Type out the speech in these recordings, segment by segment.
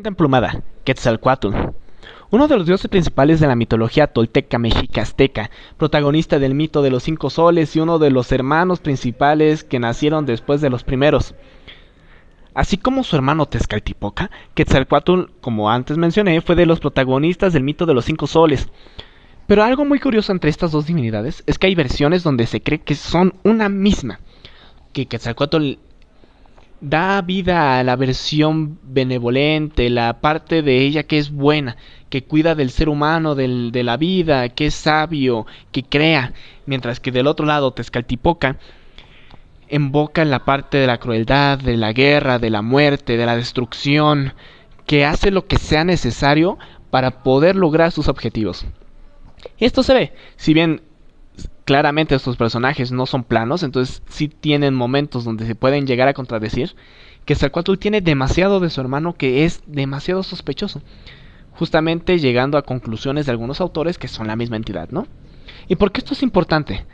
Emplumada, Quetzalcóatl. Uno de los dioses principales de la mitología tolteca, mexica, azteca, protagonista del mito de los cinco soles y uno de los hermanos principales que nacieron después de los primeros. Así como su hermano Tezcatlipoca, Quetzalcóatl, como antes mencioné, fue de los protagonistas del mito de los cinco soles. Pero algo muy curioso entre estas dos divinidades es que hay versiones donde se cree que son una misma, que Quetzalcóatl da vida a la versión benevolente, la parte de ella que es buena, que cuida del ser humano, de la vida, que es sabio, que crea, mientras que del otro lado Tezcatlipoca invoca la parte de la crueldad, de la guerra, de la muerte, de la destrucción, que hace lo que sea necesario para poder lograr sus objetivos. Y esto se ve, si bien claramente estos personajes no son planos, entonces sí tienen momentos donde se pueden llegar a contradecir, que Quetzalcóatl tiene demasiado de su hermano que es demasiado sospechoso, justamente llegando a conclusiones de algunos autores que son la misma entidad, ¿no? ¿Y por qué esto es importante?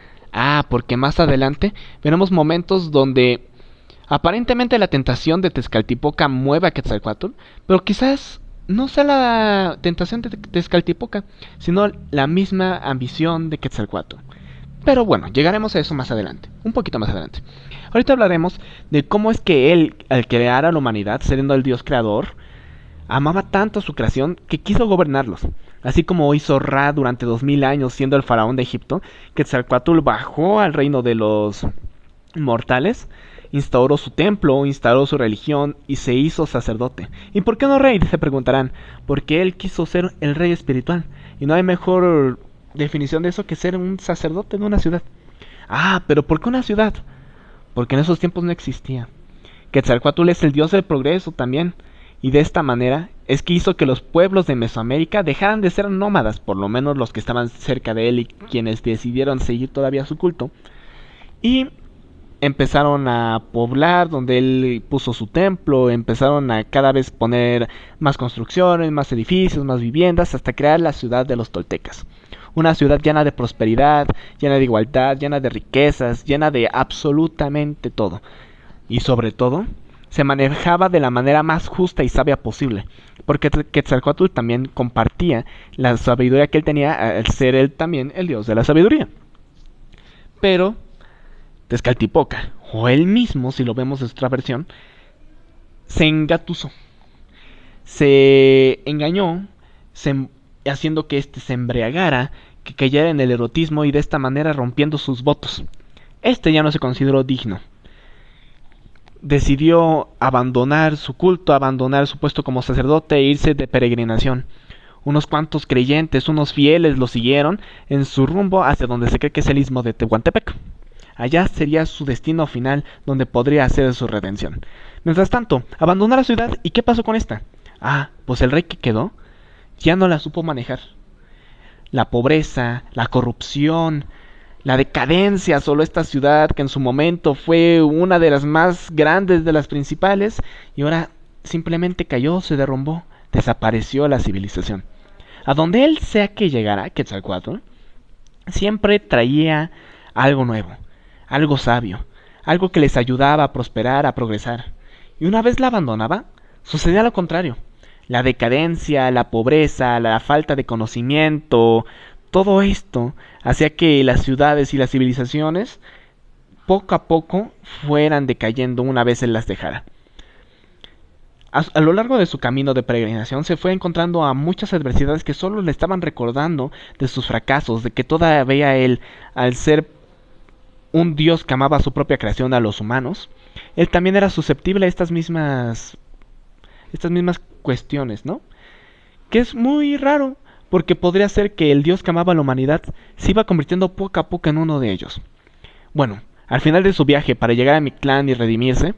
Porque más adelante veremos momentos donde aparentemente la tentación de Tezcatlipoca mueve a Quetzalcóatl, pero quizás no sea la tentación de Tezcatlipoca, sino la misma ambición de Quetzalcóatl. Pero bueno, llegaremos a eso más adelante, un poquito más adelante. Ahorita hablaremos de cómo es que él, al crear a la humanidad, siendo el Dios creador, amaba tanto su creación que quiso gobernarlos. Así como hizo Ra durante 2000 años siendo el faraón de Egipto, Quetzalcóatl bajó al reino de los mortales, instauró su templo, instaló su religión y se hizo sacerdote. ¿Y por qué no rey? Se preguntarán. Porque él quiso ser el rey espiritual. Y no hay mejor definición de eso que ser un sacerdote de una ciudad. Pero ¿por qué una ciudad? Porque en esos tiempos no existía. Quetzalcóatl es el dios del progreso también. Y de esta manera es que hizo que los pueblos de Mesoamérica dejaran de ser nómadas, por lo menos los que estaban cerca de él y quienes decidieron seguir todavía su culto. Y empezaron a poblar donde él puso su templo, empezaron a cada vez poner más construcciones, más edificios, más viviendas, hasta crear la ciudad de los toltecas. Una ciudad llena de prosperidad, llena de igualdad, llena de riquezas, llena de absolutamente todo. Y sobre todo, se manejaba de la manera más justa y sabia posible, porque Quetzalcóatl también compartía la sabiduría que él tenía al ser él también el dios de la sabiduría. Pero Tezcatlipoca, o él mismo, si lo vemos en otra versión, se engatusó, se engañó, haciendo que éste se embriagara, que cayera en el erotismo y de esta manera rompiendo sus votos. Este ya no se consideró digno. Decidió abandonar su culto, abandonar su puesto como sacerdote e irse de peregrinación. Unos cuantos creyentes, unos fieles lo siguieron en su rumbo hacia donde se cree que es el istmo de Tehuantepec. Allá sería su destino final donde podría hacer su redención. Mientras tanto, abandonó la ciudad y ¿qué pasó con esta? Pues el rey que quedó ya no la supo manejar. La pobreza, la corrupción, la decadencia solo esta ciudad que en su momento fue una de las más grandes de las principales y ahora simplemente cayó, se derrumbó, desapareció la civilización. A donde él sea que llegara, Quetzalcóatl, siempre traía algo nuevo, algo sabio, algo que les ayudaba a prosperar, a progresar. Y una vez la abandonaba, sucedía lo contrario. La decadencia, la pobreza, la falta de conocimiento, todo esto hacía que las ciudades y las civilizaciones poco a poco fueran decayendo una vez él las dejara. A lo largo de su camino de peregrinación se fue encontrando a muchas adversidades que solo le estaban recordando de sus fracasos, de que todavía él, al ser un dios que amaba su propia creación a los humanos, él también era susceptible a estas mismas cuestiones, ¿no? Que es muy raro, porque podría ser que el dios que amaba a la humanidad se iba convirtiendo poco a poco en uno de ellos. Bueno, al final de su viaje para llegar a Mictlán y redimirse,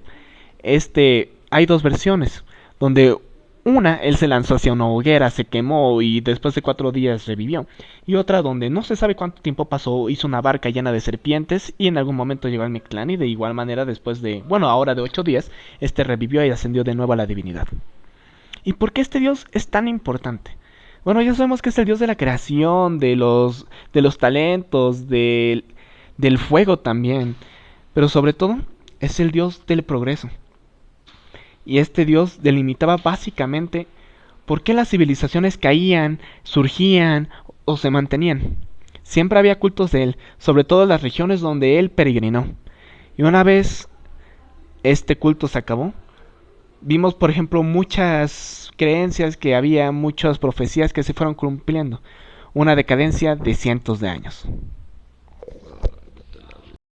hay dos versiones, donde una, él se lanzó hacia una hoguera, se quemó y después de 4 días revivió. Y otra donde no se sabe cuánto tiempo pasó, hizo una barca llena de serpientes y en algún momento llegó al Mictlán y de igual manera después de, ahora de 8 días, revivió y ascendió de nuevo a la divinidad. ¿Y por qué este dios es tan importante? Bueno, ya sabemos que es el dios de la creación, de los talentos, del fuego también, pero sobre todo es el dios del progreso. y este dios delimitaba básicamente por qué las civilizaciones caían, surgían o se mantenían. Siempre había cultos de él, sobre todo en las regiones donde él peregrinó. Y una vez este culto se acabó, vimos por ejemplo muchas creencias que había, muchas profecías que se fueron cumpliendo. Una decadencia de cientos de años.